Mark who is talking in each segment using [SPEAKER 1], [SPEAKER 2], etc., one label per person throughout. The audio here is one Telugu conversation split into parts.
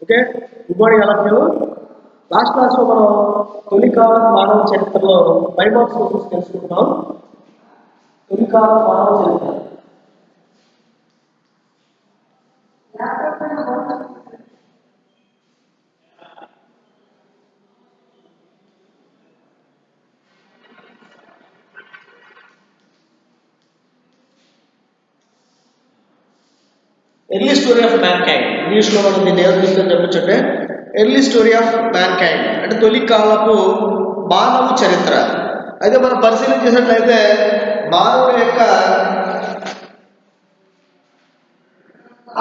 [SPEAKER 1] Okay, good morning all of you. Last క్లాస్లో మనం తొలికాల మానవ చరిత్రలో 5 మార్క్స్ క్వశ్చన్స్ తెలుసుకుంటున్నాం. తొలికాల మానవ చరిత్ర. ఎర్లీ స్టోరీ ఆఫ్ మ్యాన్ కైండ్, ఇంగ్లీష్లో మనం దీన్ని ఏమనిపిస్తుందని చెప్పొచ్చంటే ఎర్లీ స్టోరీ ఆఫ్ మ్యాన్ కైండ్ అంటే తొలి కాలపు మానవ చరిత్ర. అయితే మనం పరిశీలన చేసినట్లయితే మానవుని యొక్క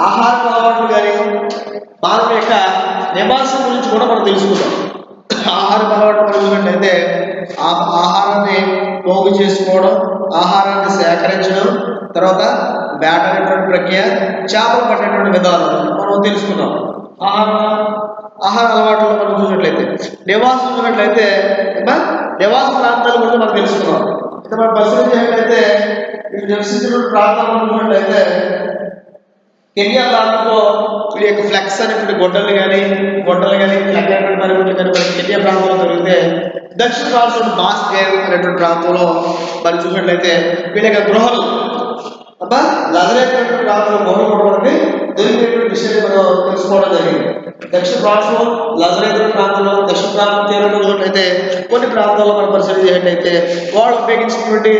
[SPEAKER 1] ఆహార అలవాట్లు కానీ మానవుని యొక్క నివాసం గురించి కూడా మనం తెలుసుకుందాం. ఆహార అలవాట్లు మనం చూసినట్లయితే ఆహారాన్ని పోగు చేసుకోవడం, ఆహారాన్ని సేకరించడం, తర్వాత వేట అనేటువంటి ప్రక్రియ, చేపలు పట్టేటువంటి విధానం మనం తెలుసుకున్నాం. ఆహార అలవాట్లు మనం చూసినట్లయితే నివాసం చూసినట్లయితే నివాస ప్రాంతాల గురించి మనం తెలుసుకున్నాం. అయితే మనం పరిశీలించినట్లయితే నివసించిన ప్రాంతాలు చూసినట్లయితే కెన్యా ప్రాంతంలో వీడి యొక్క ఫ్లెక్స్ అనేటువంటి గొడ్డలు కానీ ఫ్లెక్ అనేటువంటి మరుగులు కానీ మనకి కెన్యా ప్రాంతంలో దొరికితే దక్షిణ ప్రాంతంలో బాస్కేవ్ అనేటువంటి ప్రాంతంలో మరి చూసినట్లయితే వీళ్ళ యొక్క గృహాలు లజరేటువంటి ప్రాంతంలో గృహలు కూడా మనకి దొరికినటువంటి విషయాన్ని మనం తెలుసుకోవడం జరిగింది. దక్షిణ ప్రాంతంలో లజరేటువంటి ప్రాంతంలో దక్షిణ ప్రాంతం తీరంలో చూసినట్లయితే కొన్ని ప్రాంతాల్లో మనం పరిశీలన చేసినట్లయితే వాళ్ళు ఉపయోగించినటువంటి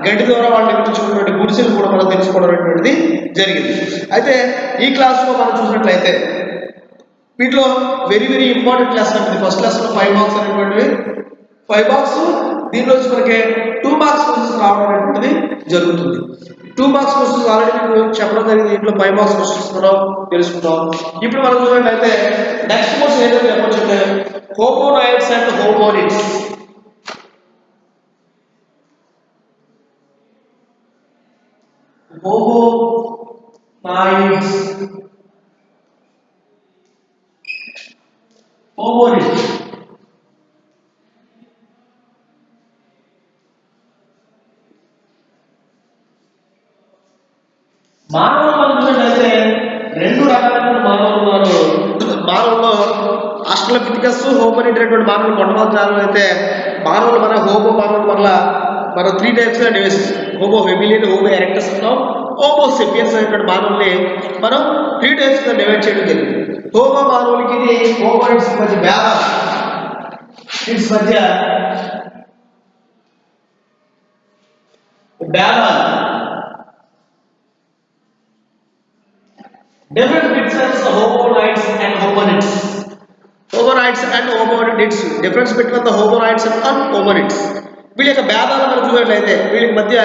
[SPEAKER 1] గడ్డి ద్వారా వాళ్ళు నిర్మించుకున్నటువంటి గుడిసెలు కూడా మనం తెలుసుకోవడం అనేటువంటిది జరిగింది. అయితే ఈ క్లాస్లో మనం చూసినట్లయితే వీటిలో వెరీ వెరీ ఇంపార్టెంట్ క్లాస్ ఉంటుంది. ఫస్ట్ క్లాస్లో 5 మార్క్స్ అనేటువంటివి 5 మార్క్స్, దీనిలో వచ్చి మనకి 2 మార్క్స్ క్వశ్చన్స్ రావడం అనేటువంటిది జరుగుతుంది. 2 మార్క్స్ క్వశ్చన్స్ ఆల్రెడీ మీకు చెప్పడం జరిగింది. ఇంట్లో 5 మార్క్స్ క్వశ్చన్స్ మనం తెలుసుకుంటాం. ఇప్పుడు మనం చూసినట్లయితే నెక్స్ట్ క్వశ్చన్ ఏదో చెప్పొచ్చు అంటే హోమోనాయిడ్స్ అండ్ హోమోనిడ్స్. Homonids, homonids. మానవులు మనం చూసినట్లయితే 2 రకాలైన మానవులు ఉన్నారు. మానవుల్లో ఆస్ట్రలోపిథెకస్, హోమోనిడ్ అనేటువంటి మానవులు మొట్టమొదటి అయితే మానవులు మన హోమో మానవుల వల్ల మనం 3 టైప్స్గా డివైడ్ చేస్తాం. హోమో హెబిలియన్, హోమో ఎరెక్టస్ ఉంటాం, హోమో సెపియన్స్ అనేటువంటి మానవుల్ని మనం 3 టైప్స్గా డివైడ్ చేయడం జరిగింది. హోమో మానవులకి ఇది హోమోనిడ్స్ మధ్య భేదాలు, ఇట్స్ మధ్య భేదాలు, different between the homonids and homonids. Homonids and homonids, difference between the homonids and homonids. వీళ్ళ యొక్క భేదాలు మనం చూసినట్లయితే వీళ్ళకి మధ్య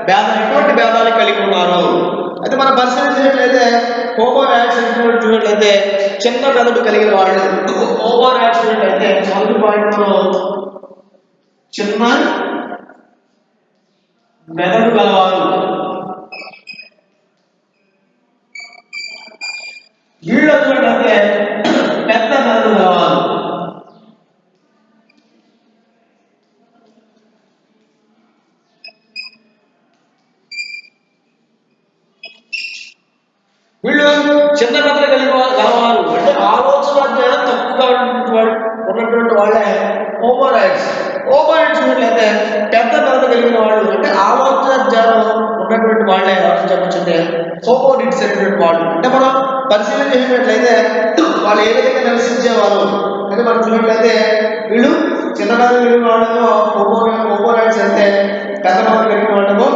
[SPEAKER 1] భేదాలు ఎటువంటి భేదాలు కలిగి ఉన్నారు అయితే మనం పరిశీలించినట్లయితే హోమోనాయిడ్స్ చూసినట్లయితే చిన్న మెదడు కలిగిన వాళ్ళు. హోమోనాయిడ్స్ చూసినట్లయితే మొదటి పాయింట్లో చిన్న మెదడు గలవారు. వీళ్ళు చూసినట్లయితే పెద్ద మెదడు గలవారు. వీళ్ళు చిన్న మెదడు గలవారు అంటే ఆలోచన జ్ఞానం తక్కువగా ఉన్నటువంటి వాళ్ళే హోమోనాయిడ్స్. హోమోనాయిడ్స్ చూసినట్లయితే పెద్ద మెదడు కలిగిన వాళ్ళు అంటే ఆలోచన జ్ఞానం ఉన్నటువంటి వాళ్ళే ఎవరు చెప్పొచ్చంటే హోమోనిడ్స్ అనేటువంటి వాళ్ళు. అంటే మనం పరిశీలన చేసినట్లయితే వాళ్ళు ఏ విధంగా నివసించేవారు అంటే మనం చూసినట్లయితే వీళ్ళు చిన్న మెదడు కలిగిన వాళ్ళతో హోమోనాయిడ్స్ అయితే పెద్ద మెదడు కలిగిన వాళ్ళతో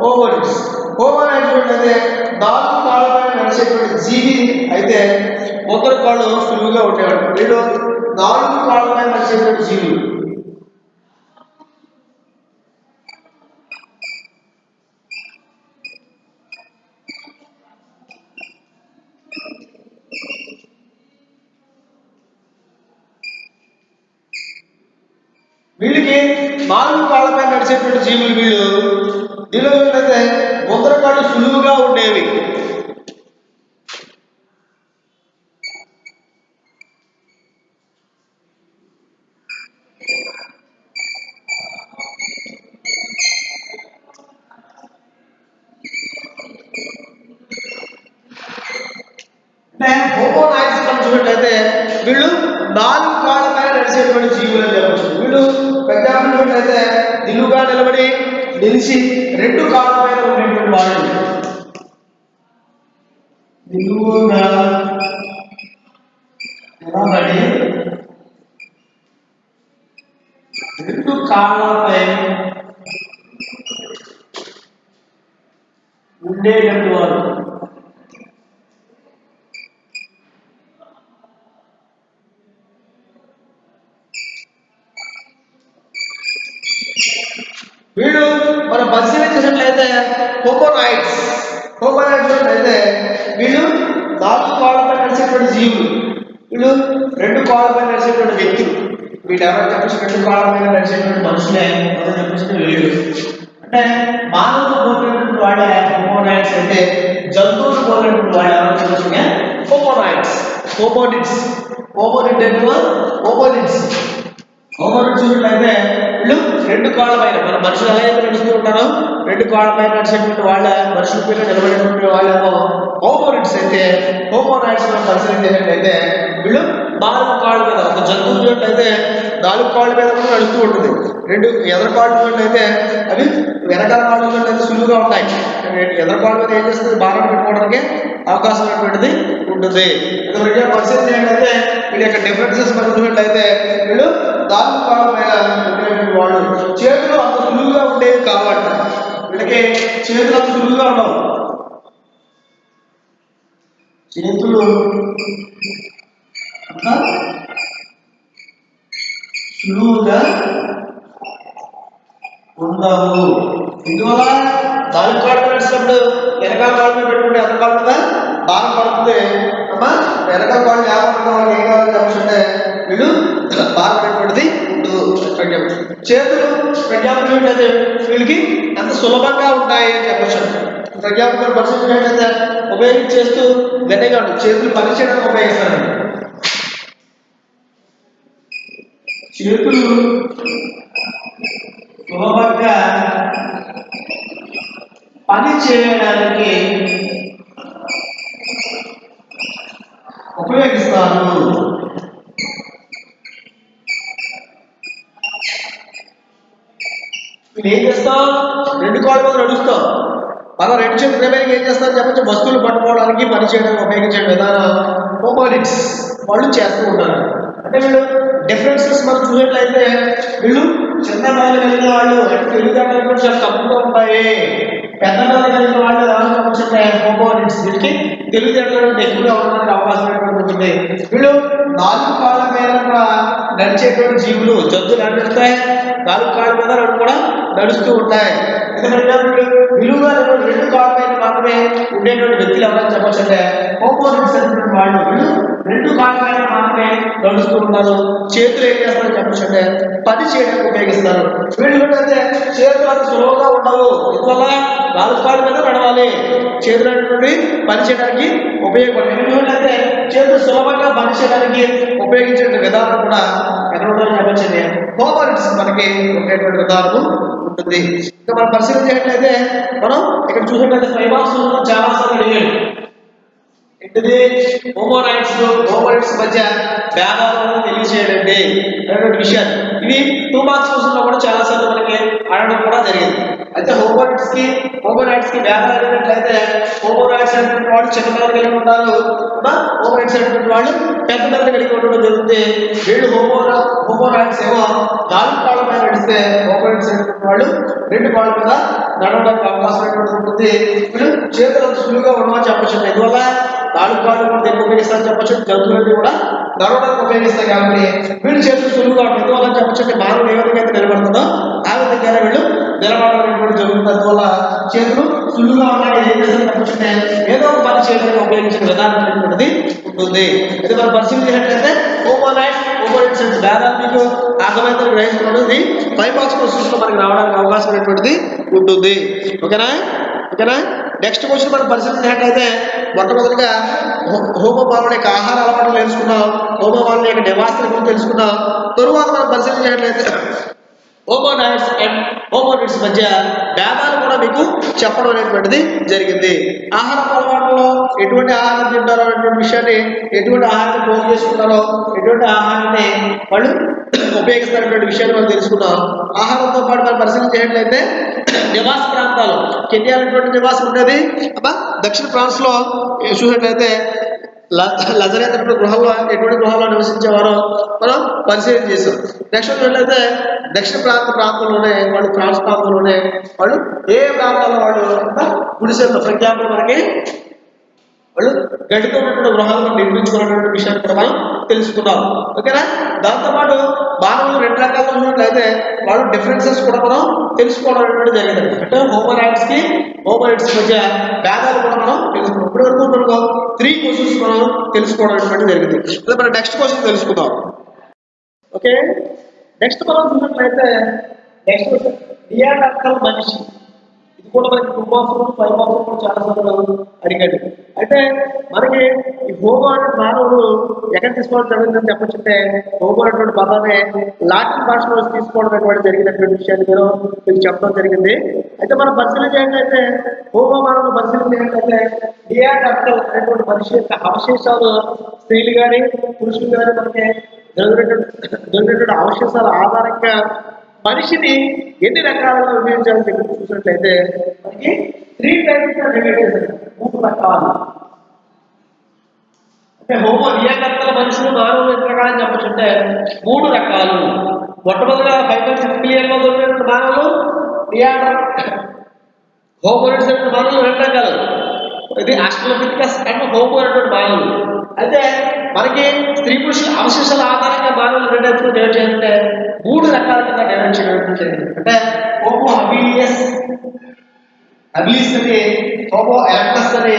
[SPEAKER 1] హోమోనిడ్స్. హోమోనాయిడ్స్ చూసినట్లయితే 4 కాళ్ళపైన నడిచేటువంటి జీవి అయితే మొదటి కాళ్ళు సులువుగా ఉండేవాడు. వీళ్ళు 4 కాళ్ళపైన నడిచేటువంటి జీవులు. వీళ్ళకి 4 కాళ్ళపై నడిచేటువంటి జీవులు వీళ్ళు. దీనిలో చూసినట్లయితే ముందర కాళ్ళు సులువుగా ఉండేవి. అంటే హోమోనాయిడ్స్ చూసినట్లయితే వీళ్ళు 4 కాళ్ళ పైన నడిచేటువంటి జీవులు అని చెప్పచ్చు. వీళ్ళు ఎగ్జాంపుల్ చూసినట్లయితే నిలువుగా నిలిచి 2 కాళ్ళ పైన ఉండేటువంటి వాళ్ళు. నిలువుగా నిలబడి 2 కాళ్ళపై ఉండేటువంటి వారు. వీళ్ళు మనం పరిశీలించినట్లయితే హోమోనాయిడ్స్ అయితే వీళ్ళు 4 కాళ్ళపై నడిచేటువంటి జీవులు. వీళ్ళు 2 కాళ్ళపై నడిచేటువంటి వ్యక్తులు. వీళ్ళు ఎవరైనా చెప్పేసి 2 కాళ్ళ మీద నడిచేటువంటి మనుషులే ఎవరైనా చెప్పేసి వీళ్ళు. అంటే మానవులు పోలినటువంటి వాళ్ళే హోమోనాయిడ్స్ అయితే జంతువులు పోలినటువంటి వాళ్ళు ఎవరైనా చెప్పేసి హోమోనాయిడ్స్. హోమోనిడ్స్ చూసినట్లయితే వీళ్ళు 2 కాళ్ళ పైన మన మనుషులు ఎలా అయితే నడుస్తూ ఉంటారో 2 కాళ్ళ పైన నడిచేటువంటి వాళ్ళ మనుషుల పైన నిలబడేటువంటి వాళ్ళేమో హోమోనిడ్స్ అయితే హోమోనాయిడ్స్ మనం పరిశీలించినట్లయితే వీళ్ళు 4 కాళ్ళ మీద ఒక జంతువు చూసినట్లయితే 4 కాళ్ళ మీద కూడా నడుస్తూ ఉంటుంది. 2 ఎదర కాళ్ళు చూసినట్లయితే అవి వెనకాల కాళ్ళు చూసినట్లయితే సులువుగా ఉంటాయి. ఎదర కాళ్ళ మీద ఏం చేస్తుంది భారం పెట్టుకోవడానికి అవకాశం అనేటువంటిది ఉంటుంది. పరిశీలించినట్లయితే వీళ్ళ యొక్క డిఫరెన్సెస్ మనం చూసినట్లయితే వీళ్ళు 4 కాళ్ళ మీద ఉండేటువంటి వాళ్ళు. చేతులు అంత సులువుగా ఉండేవి కావాలంట. వీళ్ళకి చేతులు అంత సులువుగా ఉండవు. చేతులు సులువుగా ఉండవు. ఇందువల్ల 4 కాళ్ళు నడిచినప్పుడు వెనకాల కాళ్ళ మీద పెట్టుకుంటే ఎదర కాళ్ళ మీద భారం పడుతుంది. అమ్మా వెనకాల కాళ్ళు వ్యాపారం వాళ్ళు ఏం కావాలని చెప్పంటే వీళ్ళు భారం అనేటువంటిది ఉండదు. చేతులు ప్రజ్ఞాపకం ఏంటంటే వీళ్ళకి అంత సులభంగా ఉంటాయి అని చెప్పచ్చు. ప్రజ్ఞాపకం పరిస్థితులు ఏంటంటే ఉపయోగించేస్తూ వెనగా చేతులు పనిచేయడానికి ఉపయోగిస్తారండి. చేతులు సులభంగా పని చేయడానికి ఉపయోగిస్తారు. మీరు ఏం చేస్తాం 2 కాళ్ళ మీద నడుస్తాం. అలా 2 చేతుల రిమైనింగ్ ఏం చేస్తారని చెప్పచ్చు వస్తువులు పట్టుకోవడానికి పని చేయడానికి ఉపయోగించే విధానం హోమోనిడ్స్ వాళ్ళు చేస్తూ ఉంటారు. అంటే వీళ్ళు డిఫరెన్సెస్ మనం చూసినట్లయితే వీళ్ళు చిన్న మేలు కలిగిన వాళ్ళు తెలివితేటలు కూడా చాలా తక్కువగా ఉంటాయి. పెద్ద మేలు కలిగిన వాళ్ళు ఎవరైనా హోమోనిడ్స్ వీళ్ళకి తెలివితేటలు ఎక్కువగా ఉండడానికి అవకాశం ఉంటుంది. వీళ్ళు 4 కాళ్ళ మీద కూడా నడిచేటువంటి జీవులు. జంతువులు నడుస్తాయి 4 కాళ్ళ మీద కూడా నడుస్తూ ఉంటాయి. ఎందుకంటే విలువగా 2 కాళ్ళ మీద మాత్రమే ఉండేటువంటి వ్యక్తులు ఎవరైనా చెప్పచ్చు అంటే హోమోనిడ్స్ అనేటువంటి వాళ్ళు. వీళ్ళు 2 కాళ్ళ మీద మాత్రమే నడుస్తూ ఉంటారు. చేతులు ఏం చేస్తారని చెప్పచ్చు అంటే పని చేయడానికి ఉపయోగిస్తారు. వీళ్ళు అయితే చేతులు అంత సులువుగా ఉండవు. ఇందువల్ల 4 కాళ్ళ మీద నడవాలి. చేతులు అనేటువంటి పని చేయడానికి ఉపయోగపడతాయి. ఎందుకంటే చేతులు సులభంగా పని చేయడానికి ఉపయోగించే విధానం కూడా ఎక్కడ ఉండాలని చెప్పచ్చండి హోమోనిడ్స్ మనకి ఉండేటువంటి విధానము ఉంటుంది. ఇంకా మనం పరిశీలించినట్లయితే మనం ఇక్కడ చూసినట్లయితే ఫైబాక్స్ చాలా సార్లు అడిగాడు. ఏంటిది హోమోనైడ్స్ మధ్య భేదాలను తెలియజేయండి అనేటువంటి విషయాలు. ఇవి 2 మార్క్స్ క్వశ్చన్లో కూడా చాలా సార్లు మనకి అడగడం కూడా జరిగింది. అయితే హోమోనైడ్స్ కి భేదాలు అనేట్లయితే హోమోనైడ్స్ అనేటువంటి వాళ్ళు చిన్న మెదడు కలిగి ఉంటారు. హోమోనైడ్స్ అనేటువంటి వాళ్ళు పెద్ద మెదడు కలిగి ఉండడం జరుగుతుంది. వీళ్ళు హోమోనైడ్స్ ఏమో 4 కాళ్ళ మీద నడిస్తే హోమోనైడ్స్ అనేటువంటి వాళ్ళు 2 కాళ్ళ మీద నడవడానికి అవకాశం ఉంటుంది. వీళ్ళు చేతులు సులువుగా ఉండమని చెప్పచ్చు. ఎందువల్ల 4 కాళ్ళు కూడా దేనికి ఉపయోగిస్తారని చెప్పచ్చు. జంతువులన్నీ కూడా నడవడానికి ఉపయోగిస్తాయి కాబట్టి వీళ్ళు చేతులు సులువుగా ఉంటుంది. ఎందువల్ల చెప్పచ్చు అంటే మానవుడు ఏ విధంగా అయితే నిలబడుతుందో ఆ విధంగానే వీళ్ళు నిలబడడం జరుగుతుంది. అందువల్ల చేతులు సులువుగా ఉన్నాయి ఏం చేస్తారని చెప్పచ్చు అంటే ఏదో ఒక పని చేయడానికి ఉపయోగించిన విధానం అనేటువంటిది ఉంటుంది. ఇది మనం పరిశీలించినట్లయితే హోమోనైడ్స్ భేదాలు మీకు అర్థమైతే గ్రహించుకున్నది 5 మార్క్స్ క్వశ్చన్స్ లో మనకి రావడానికి అవకాశం అనేటువంటిది ఉంటుంది. ఓకేనా. నెక్స్ట్ క్వశ్చన్ మనం పరిశీలించినట్లయితే మొట్టమొదటిగా హోమోమానుల యొక్క ఆహార అలవాట్లు తెలుసుకున్నాం. హోమోమానుల యొక్క నివాసాల గురించి తెలుసుకున్నాం. తరువాత మనం పరిశీలించినట్లయితే హోమోనాయిడ్స్ అండ్ హోమోనిడ్స్ మధ్య భేదాలు కూడా మీకు చెప్పడం అనేటువంటిది జరిగింది. ఆహార అలవాటులో ఎటువంటి ఆహారం తింటారో అనేటువంటి విషయాన్ని, ఎటువంటి ఆహారాన్ని పోగు చేసుకుంటారో, ఎటువంటి ఆహారాన్ని వాళ్ళు ఉపయోగిస్తున్నటువంటి విషయాన్ని మనం తెలుసుకున్నాం. ఆహారంతో పాటు మనం పరిశీలించేట్లయితే నివాస ప్రాంతాలు, కెన్యా అనేటువంటి నివాసం ఉండేది. దక్షిణ ఫ్రాన్స్ లో చూసినట్లయితే లజరేత్ గృహంలో ఎటువంటి గృహాల్లో నివసించేవారో మనం పరిశీలన చేసాం. నెక్స్ట్ చూసినట్లయితే దక్షిణ ప్రాంతంలోనే వాళ్ళు, ఫ్రాన్స్ ప్రాంతంలోనే వాళ్ళు ఏ ప్రాంతాల్లో వాళ్ళు గుడిసెల్లో, ఫర్ ఎగ్జాంపుల్ మనకి వాళ్ళు గడ్డితో ఉన్నటువంటి గృహాలను నిర్మించుకున్నటువంటి విషయాన్ని కూడా మనం తెలుసుకున్నాం. ఓకేనా? దాంతోపాటు మానవులు రెండు రకాలుగా ఉన్నట్లయితే వాళ్ళు డిఫరెన్సెస్ కూడా మనం తెలుసుకోవడం అనేటువంటి జరిగింది. అంటే హోమోనైడ్స్ మధ్య భేదాలు కూడా మనం తెలుసుకున్నాం. ఇప్పటి వరకు మనకు 3 క్వశ్చన్స్ మనం తెలుసుకోవడం అనేటువంటి జరిగింది. అదే మనం నెక్స్ట్ క్వశ్చన్ తెలుసుకుందాం. ఓకే, నెక్స్ట్ మనం చూసినట్లయితే నెక్స్ట్ నియాడక్టల్ మనిషి. ఇది కూడా మనకి 2 మార్క్స్ 5 మార్క్స్ కూడా చాలా సార్లు అడిగాడు. అయితే మనకి ఈ హోమో అనే మానవుడు ఎక్కడ తీసుకోవడం జరిగిందని చెప్పొచ్చుంటే, హోమో అనేటువంటి పదాన్ని లాటిన్ భాషలో తీసుకోవడం అనేటువంటి జరిగినటువంటి విషయాన్ని మీకు చెప్పడం జరిగింది. అయితే మనం పరిశీలించేటైతే హోమో మానవుడు పరిశీలించేటైతే నియాడక్టల్ అనేటువంటి మనిషి యొక్క అవశేషాలు స్త్రీలు కానీ పురుషులు కానీ మనకి దొరికినటువంటి అవశేషాల ఆధారంగా మనిషిని ఎన్ని రకాలుగా విభజించాలని చెప్పి చూసినట్లయితే మనకి 3 టైప్స్ ఆఫ్ రిలేటివ్స్, 3 రకాలు. అంటే హోమో నియాడక్టల్ మనుషులు మానవులు ఎన్ని రకాలని చెప్పొచ్చుంటే 3 రకాలు. మొట్టమొదటిగా 5.6 మిలియన్ లో దొరికినటువంటి మానవులు హోమోనిడ్స్ అనేటువంటి మానవులు 2 రకాలు. ఇది ఆస్ట్రలోపిథెకస్ అండ్ హోమో అనేటువంటి మానవులు. అయితే మనకి స్త్రీ పురుషుల అవశేషాల ఆధారంగా మానవులు 2 టైప్స్ డివైడ్ చేయాలంటే 3 రకాల కింద డివైడ్ చేయడం జరిగింది. అంటే హోమో హబిలియస్ అని, హోమో ఎరెక్టస్ అని,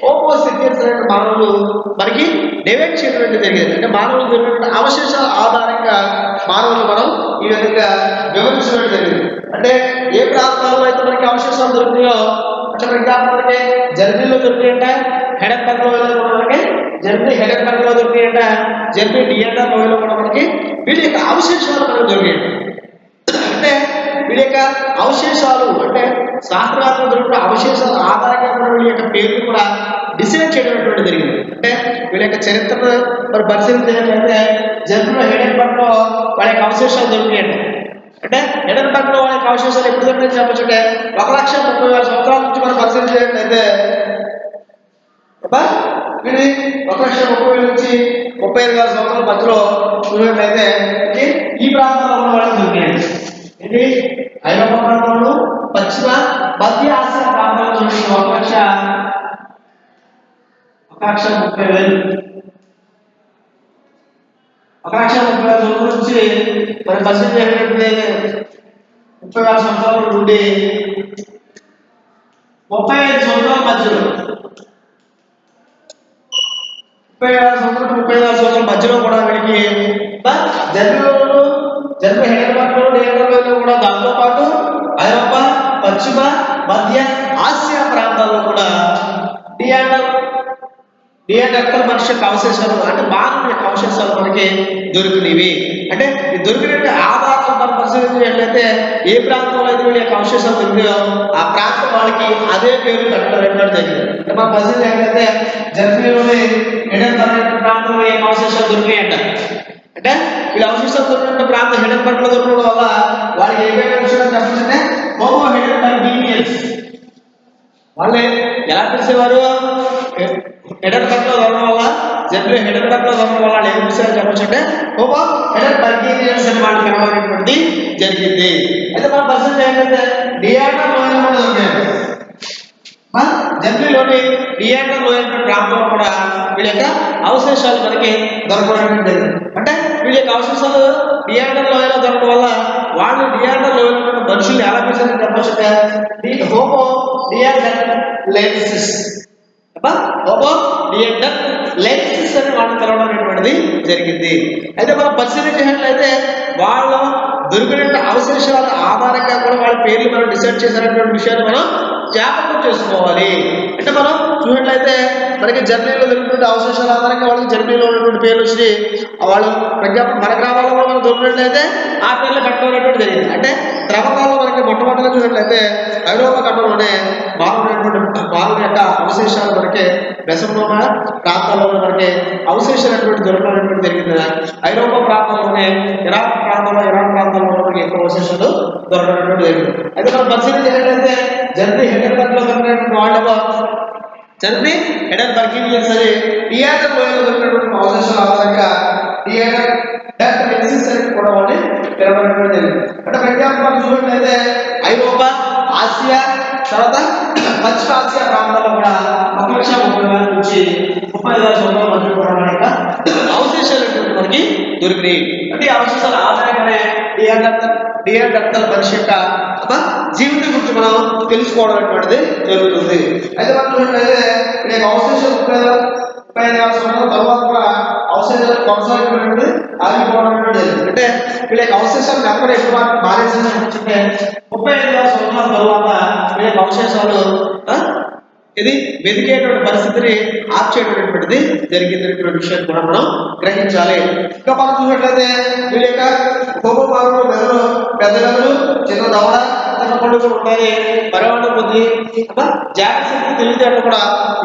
[SPEAKER 1] హోమో సేపియన్స్ అనే మానవులు మనకి డివైడ్ చేయడం జరిగింది. అంటే మానవులు దొరికినటువంటి అవశేషాల ఆధారంగా మానవులు మనం ఈ విధంగా వివరించడం జరిగింది. అంటే ఏ ప్రాంతాల్లో అయితే మనకి అవశేషాలు దొరికినాయో, అంటే ఫర్ ఎగ్జాంపుల్ మనకి జర్మనీలో దొరికినాయంట, హెడెన్బర్గ్ లోయలో కూడా మనకి హెడెన్బర్గ్ లో దొరికినాయంట, జర్మనీ డియండర్ లోయలో కూడా మనకి వీటి యొక్క అవశేషాలు మనకు దొరికాయంట. అంటే వీడి యొక్క అవశేషాలు అంటే శాస్త్రవేత్తలు దొరికిన అవశేషాల ఆధారంగా కూడా వీళ్ళ యొక్క పేర్లు కూడా డిసైడ్ చేయడం జరిగింది. అంటే వీళ్ళ యొక్క చరిత్రను మరి పరిశీలించినట్లయితే జర్మనీలో హెడెన్బర్గ్ లో వాళ్ళ యొక్క అవశేషాలు దొరికాయంట. అంటే హెడెన్బర్గ్ లో వాళ్ళ యొక్క అవశేషాలు ఎప్పుడు దొరికిందని చెప్పొచ్చుంటే 1,30,30,000 సంవత్సరాల నుంచి మనం పరిశీలించినట్లయితే వీడి 1,30,30,000 నుంచి 35,000 సంవత్సరాల మధ్యలో చూసినట్లయితే ఈ ప్రాంతంలో ఉన్న వాళ్ళకి దొరికాయండి. ఇది ఐరోపా ప్రాంతంలో, పశ్చిమ మధ్య ఆసియా ప్రాంతాల్లో దొరికిన 1,30,000 నుంచి మరి పరిశీలించినట్లయితే 30,000 సంవత్సరాల నుండి 35 సంవత్సరాల మధ్యలో 35,000 సంవత్సరాల మధ్యలో కూడా వీడికి జర్మనీ హెడెన్బర్గ్ లో కూడా దాంతో పాటు ఐరోపా, పశ్చిమ మధ్య ఆసియా ప్రాంతాల్లో కూడా నియాడక్టల్ మనిషి యొక్క అవశేషాలు అంటే మానవుని యొక్క అవశేషాలు మనకి దొరికినవి. అంటే ఈ దొరికిన ఆధారాలు మనం పరిశీలించినట్లయితే ఏ ప్రాంతంలో అయితే వీళ్ళ యొక్క అవశేషాలు దొరికాయో ఆ ప్రాంతం వాళ్ళకి అదే పేరు పెట్టడం జరిగింది. అంటే మనం పరిశీలించినట్లయితే జర్మనీలోని హెడెన్బర్గ్ ప్రాంతంలో ఏ అవశేషాలు దొరికాయంట. అంటే వీళ్ళ అవశేషాలు దొరికిన ప్రాంతం హెడెన్బర్గ్ లో దొరకడం వల్ల వాళ్ళకి ఏమేమి విషయాలు చెప్పాలంటే హోమో హెడెన్బర్గియన్స్. వాళ్ళే ఎలా తెలిసేవారు? హెడెన్బర్గ్ లో దొరకడం వల్ల, జర్మనీ హెడెన్బర్గ్ లో దొరకడం వల్ల ఏం విషయాలు చెప్పొచ్చు అంటే హోమో హెడెన్బర్గియన్స్ అని వాళ్ళు కలవనేటువంటిది జరిగింది. అయితే మనం పరిశీలన ఏంటంటే డియాండర్ లోయలో కూడా దొరికాయి. జర్మనీలోని డియాండర్ లోయ ప్రాంతంలో కూడా వీళ్ళ యొక్క అవశేషాలు మనకి దొరకడం జరిగింది. అంటే వీళ్ళ యొక్క అవశేషాలు డియాండర్ లోయలో దొరకడం వల్ల వాళ్ళు డియాండర్ లోయలో ఉన్న మనుషుల్ని ఎలా పిలిచారని చెప్పొచ్చు అంటే హోమో నియాండర్లెన్సిస్. హోమో నియాండర్లెన్సిస్ అని వాళ్ళు తెలవడం అనేటువంటిది జరిగింది. అయితే మనం పరిశీలించినట్లయితే వాళ్ళు దొరికిన అవశేషాల ఆధారంగా కూడా వాళ్ళ పేర్లు మనం డిసైడ్ చేసినటువంటి విషయాన్ని మనం జ్ఞాపకం చేసుకోవాలి. అంటే మనం చూసినట్లయితే మనకి జర్నీలో దొరికినటువంటి అవశేషాల ఆధారంగా వాళ్ళకి జర్నీలో ఉన్నటువంటి పేర్లు వచ్చి వాళ్ళు మన గ్రామాల్లో కూడా మనం దొరికినట్లయితే ఆ పేర్లు కట్టుకోవడం జరిగింది. అంటే త్రవ్వకాల్లో మనకి మొట్టమొదటిగా చూసినట్లయితే ఐరోపా ఖండంలోనే మానవుని యొక్క అవశేషాలు మనకి మెసొపొటామియా ప్రాంతాల్లో మనకి అవశేషాలటువంటి దొరకడం జరిగింది. ఐరోపా ప్రాంతంలోనే ఇరాన్ ప్రాంతంలో మనకి ఎక్కువ అవశేషాలు దొరకడం జరిగింది. అయితే మనం పరిశీలన చేసినట్లయితే జర్మనీ హెడెన్బర్గ్ లో దొరికినటువంటి వాళ్ళేమో జర్మనీ హెడెన్బర్గ్ సరే థియేటర్ లోయలో దొరికినటువంటి అవశేషాల ఆధారంగా థియేటర్ కూడా వాళ్ళని పిలవడం జరిగింది. అంటే ఫర్ ఎగ్జాంపుల్ మనం చూసినట్లయితే ఐరోపా, ఆసియా, తర్వాత పశ్చిమ ఆసియా ప్రాంతాల్లో కూడా 1,30,000 నుంచి 30,000 సంవత్సరాల మధ్య కూడా అవశేషాలు మనకి దొరికినాయి. అంటే ఈ అవశేషాల ఆధారంగానే డియాడర్టల్ మనిషి యొక్క జీవితం గురించి మనం తెలుసుకోవడం అనేటువంటిది జరుగుతుంది. అయితే మనం చూసినట్లయితే ఈ అవశేషాలు 35,000 సంవత్సరాల తర్వాత కూడా అవశేషాలు కొనసాగినటువంటి ఆగిపోవడం జరిగింది. అంటే వీళ్ళ అవశేషాలు ఎక్కడ ఎక్కువ మారేసిందంటే 35,000 సంవత్సరాల తర్వాత వీళ్ళ అవశేషాలు ఇది వెతికేటువంటి పరిస్థితిని ఆర్చేటటువంటిది జరిగిందనేటువంటి విషయాన్ని కూడా మనం గ్రహించాలి. ఇంకా మనం చూసినట్లయితే వీళ్ళ యొక్క హోమో మానవులు మెదడు పెద్ద మెదడు, చిన్న దవడ, చిన్న పళ్ళు కూడా ఉంటాయి. పరిమాణం కొద్ది జాగ్రత్త శక్తి తెలివితేటలు కూడా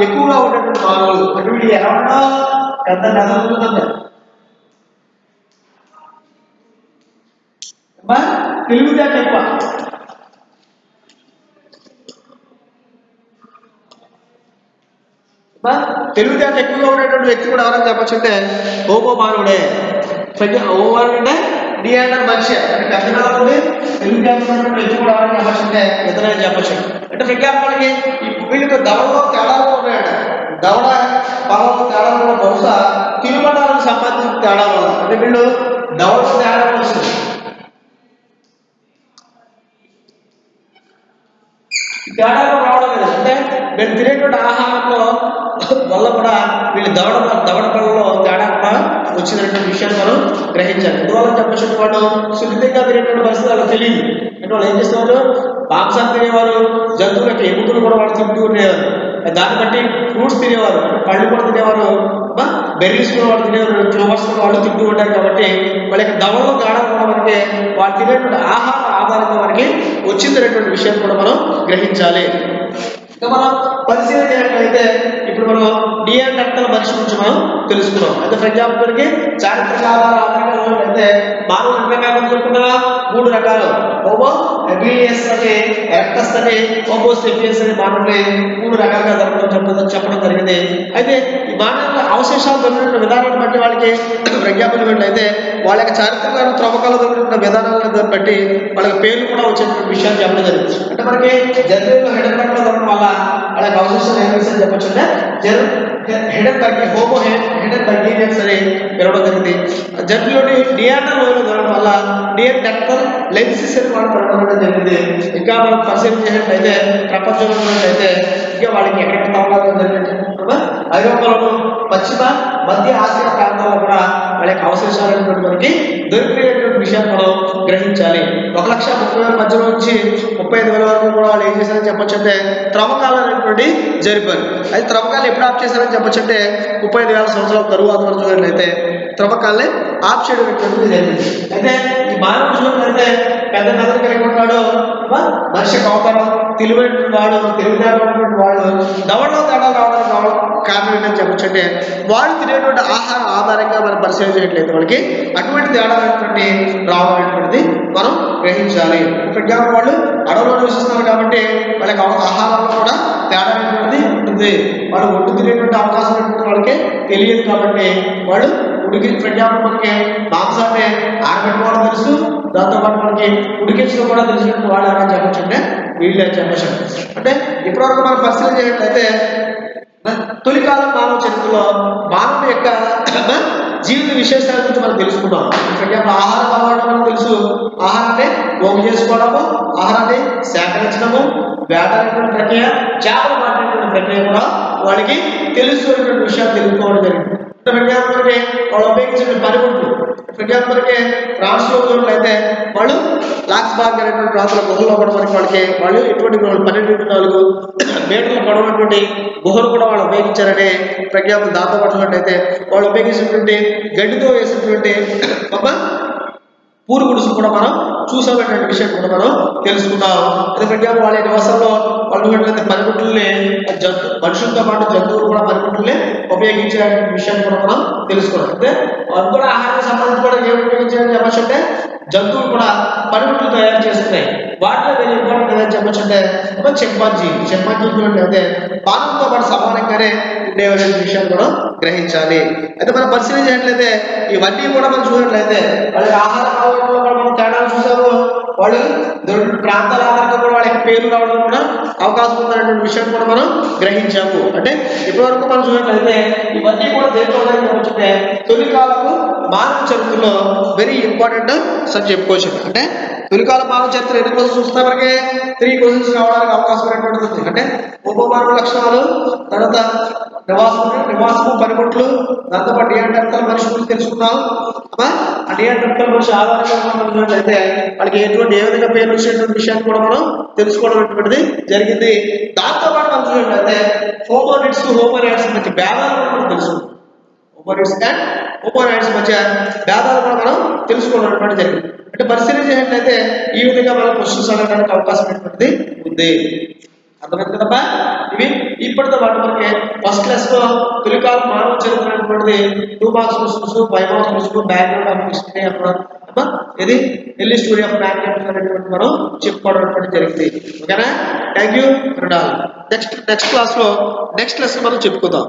[SPEAKER 1] ఎక్కువగా ఉండేటువంటి మానవులు. అంటే వీళ్ళు ఎలా ఉన్నా పెద్ద మెదడు ఉంటుందండి, తెలివితేట ఎక్కువ. తెలివితేట ఎక్కువగా ఉండేటువంటి వ్యక్తి కూడా ఎవరైనా చెప్పచ్చు అంటే హోమో మానవుడే. హోమో మానవుడు అంటే డియాడర్ మనిషి. అంటే పెద్ద కాలంలో తెలివితేట ఉన్నటువంటి వ్యక్తి కూడా ఎవరైనా చెప్పచ్చు అంటే ఇతరులని చెప్పచ్చు. అంటే ఫర్ ఎగ్జాంపుల్కి వీళ్ళకి దవడలో తేడాలు ఉన్నాయంట. దవడ పొలంలో తేడాలు కూడా బహుశా తిరుమలాలకు సంబంధించిన తేడాలు. అంటే వీళ్ళు దవడలో తేడా వస్తుంది. తేడాలు రావడం లేదు. అంటే వీళ్ళు తినేటువంటి ఆహారంలో వల్ల కూడా వీళ్ళు దవడ పళ్ళలో తేడా కూడా వచ్చినటువంటి విషయాన్ని మనం గ్రహించాలి. ఎందువల్ల చెప్పచ్చు, వాళ్ళు సున్నితంగా తినేటువంటి పరిస్థితి వాళ్ళకి తెలియదు. అంటే వాళ్ళు ఏం చేసేవాళ్ళు, మాంసాన్ని తినేవారు, జంతువులకి ఎముకలు కూడా వాళ్ళు తింటూ ఉండేవారు. దాన్ని బట్టి ఫ్రూట్స్ తినేవారు, పళ్ళు కూడా తినేవారు, బెర్రీస్ కూడా వాళ్ళు తినేవారు, క్లోవర్స్ కూడా వాళ్ళు తింటూ ఉంటారు. కాబట్టి వాళ్ళకి దవడలో తేడా కూడా మనకి వాళ్ళు తినేటువంటి ఆహార ఆధారంగా మనకి వచ్చిందనేటువంటి విషయాన్ని కూడా మనం గ్రహించాలి. ఇంకా మనం పరిశీలన చేసినట్లయితే ఇప్పుడు మనం డియాడర్టల్ మనిషి గురించి మనం తెలుసుకున్నాం. అయితే ఫర్ ఎగ్జాంపుల్కి చారిత్రక ఆధారాలు అయితే మానవులు ఎన్ని రకాలు చెప్పుకున్నా 3 రకాలు. హోమో హెబిలియస్ అని, ఎరెక్టస్ అని, హోమో సేపియన్స్ అని మానవుల్ని 3 రకాలుగా చెప్పడం జరిగింది. అయితే ఈ మానవుల అవశేషాలు దొరికిన విధానాన్ని బట్టి వాళ్ళకి ప్రజ్ఞాపనం అయితే వాళ్ళ యొక్క చారిత్రక త్రవ్వకాలు దొరికిన విధానాలను బట్టి వాళ్ళకి పేర్లు కూడా వచ్చేటువంటి విషయాన్ని చెప్పడం జరిగింది. అంటే మనకి జర్నీలో హెడెన్బర్గ్ దొరకడం వల్ల వాళ్ళకి అవశేషాలు ఏం విషయాలు చెప్పచ్చు అంటే హెడెన్బర్గ్ హోమో హెడెన్బర్గియన్స్ అని పిలవడం జరిగింది. జర్నీలోని డియాడర్ లోయలో దొరకడం వల్ల డియాడర్టల్ లెన్సిస్ అని వాళ్ళు పిలవడం జరిగింది. ఇంకా మనం పరిశీలన చేసినట్లయితే ప్రపంచంలో అయితే ఇంకా వాళ్ళకి ఎక్కడ తవ్వకాలు జరిగింది ఐరోపాలో, పశ్చిమ మధ్య ఆసియా ప్రాంతాల్లో కూడా వాళ్ళ యొక్క అవశేషాలు మనకి దొరికినటువంటి విషయాన్ని మనం గ్రహించాలి. 1,30,000 మధ్యలో నుంచి 35,000 వరకు కూడా వాళ్ళు ఏం చేశారని చెప్పొచ్చు అంటే త్రవ్వకాలు అనేటువంటి జరిపారు. అయితే త్రవ్వకాలు ఎప్పుడు ఆఫ్ చేశారని చెప్పొచ్చు అంటే 35,000 సంవత్సరాల తరువాత మనం చూసినట్లయితే త్రవ్వకాలని ఆఫ్ చేయడం అనేటువంటిది జరిగింది. అయితే ఈ మానవుడు చూసినట్లయితే పెద్ద మెదడు కలిగి ఉన్నాడు, మనిషి అవతారం, తెలివైన వాడు, తెలివితేటటువంటి వాడు, దవడలో తేడా రావడం కారణం ఏంటని చెప్పొచ్చు అంటే వాళ్ళు తినేటువంటి ఆహార ఆధారంగా మనం పరిశీలన చేయట్లేదు. వాళ్ళకి అటువంటి తేడా అనేటువంటి రావడం అనేటువంటిది మనం గ్రహించాలి. ఫర్ ఎగ్జాంపుల్ వాళ్ళు అడవులో నివసిస్తున్నారు కాబట్టి వాళ్ళకి ఆహారంలో కూడా తేడా అనేటువంటిది ఉంటుంది. వాళ్ళు ఒడ్డు తినేటువంటి అవకాశం అనేటువంటి వాళ్ళకి తెలియదు కాబట్టి వాళ్ళు ఉడికి ఫర్ ఎగ్జాంపుల్ మనకి మాంసాన్ని ఆరబెట్టుకోవడం తెలుసు, దాంతోపాటు మనకి ఉడికించడం కూడా తెలిసినట్టు వాళ్ళు ఎలా చెప్పచ్చు అంటే వీళ్ళే చెప్పచ్చు. అంటే ఇప్పటివరకు మనం పరిశీలన చేసినట్లయితే తొలికాలం మానవ చరిత్రలో మానవుని యొక్క జీవిత విశేషాల గురించి మనం తెలుసుకున్నాం. ఆహార అలవాటు మనకు తెలుసు. ఆహారాన్ని పోగు చేసుకోవడము, ఆహారాన్ని సేకరించడము, వేటాడేటువంటి ప్రక్రియ, చేపలు పట్టేటువంటి ప్రక్రియ కూడా వాళ్ళకి తెలుసుకునేటువంటి విషయాలు తెలుసుకోవడం జరిగింది. ఫర్ ఎగ్జాంపుల్కి వాళ్ళు ఉపయోగించిన పనిముట్లు, ఫర్ ఎగ్జాంపుల్కి ఫ్రాన్స్లో ఉన్నట్లయితే వాళ్ళు లాక్స్బార్గ్ అనేటువంటి ప్రాంతాల గుహలో కూడా వాళ్ళకి వాళ్ళు ఎటువంటి 12.4 మీటర్ల పొడవునటువంటి గుహలు కూడా వాళ్ళు ఉపయోగించారని ఫర్ ఎగ్జాంపుల్ దాంతో పట్టినట్లయితే వాళ్ళు ఉపయోగించినటువంటి గడ్డితో వేసినటువంటి ఒక పూరు గుడుసు కూడా మనం చూసామనేటువంటి విషయం కూడా మనం తెలుసుకున్నాం. ఎందుకంటే వాళ్ళ నివాసంలో వాళ్ళు పనిముట్లని మనుషులతో పాటు జంతువులు కూడా పనిముట్లని ఉపయోగించే విషయాన్ని కూడా మనం తెలుసుకున్నాం. అంటే వాళ్ళు కూడా ఆహారానికి సంబంధించి కూడా ఏం ఉపయోగించాలని చెప్పచ్చు అంటే జంతువులు కూడా పనిముట్లు తయారు చేస్తున్నాయి. వాటిలో వెరీ ఇంపార్టెంట్ ఏదైనా చెప్పచ్చు అంటే చింపాంజీ అయితే మానవులతో పాటు సమానంగానే ఉండేవనే విషయాన్ని కూడా గ్రహించాలి. అయితే మనం పరిశీలించినట్లయితే ఇవన్నీ కూడా మనం చూసినట్లయితే వాళ్ళ ఆహార అలవాట్లలో కూడా మనం తేడాలు చూసాము. వాళ్ళు ప్రాంతాల ఆధారంగా కూడా వాళ్ళ పేరు రావడం కూడా అవకాశం ఉందనేటువంటి విషయాన్ని కూడా మనం గ్రహించాము. అంటే ఇప్పటివరకు మనం చూసినట్లయితే ఇవన్నీ కూడా దేంట్లో చెప్పొచ్చుంటే తొలికాలపు మానవ చరిత్రలో వెరీ ఇంపార్టెంట్ అని చెప్పుకోవచ్చు. అంటే తొలికాల మానవ చరిత్ర ఎన్ని క్వశ్చన్స్ చూస్తే మనకి 3 క్వశ్చన్స్ రావడానికి అవకాశం ఉన్నటువంటిది. అంటే ఉపమానవ లక్షణాలు, తర్వాత నివాసము పనిముట్లు, దాంతోపాటు డియాండర్తల్ మనిషి గురించి తెలుసుకున్నాం. ఆ డియాండర్తల్ మనిషి ఆధారంగా అయితే వాళ్ళకి ఏ విధంగా పేరు వచ్చినటువంటి విషయాన్ని కూడా మనం తెలుసుకోవడం అనేటువంటిది జరిగింది. దాంతోపాటు మనం చూసినట్లయితే హోమోనిడ్స్ మధ్య భేదాలు కూడా మనం తెలుసుకుంటాం. హోమోనిడ్స్ మధ్య భేదాలు కూడా మనం తెలుసుకోవడం అనేటువంటి జరిగింది. అంటే పరిశీలించినట్లయితే ఈ విధంగా మనం క్వశ్చన్స్ అడగడానికి అవకాశం అనేటువంటిది ఉంది. అర్థమైంది కదా? ఇవి ఇప్పటితో పాటు మనకి ఫస్ట్ క్లాస్ లో తొలికాల మానవ చరిత్ర అనేటువంటిది 2 marks questions, 5 marks questions, background of history ఇది ఎర్లీ స్టోరీ ఆఫ్ మ్యాన్ అనేటువంటి మనం చెప్పుకోవడం అనేటువంటి జరిగింది. ఓకేనా? Thank you. నెక్స్ట్ క్లాస్ లో నెక్స్ట్ లెసన్ మనం చెప్పుకుందాం.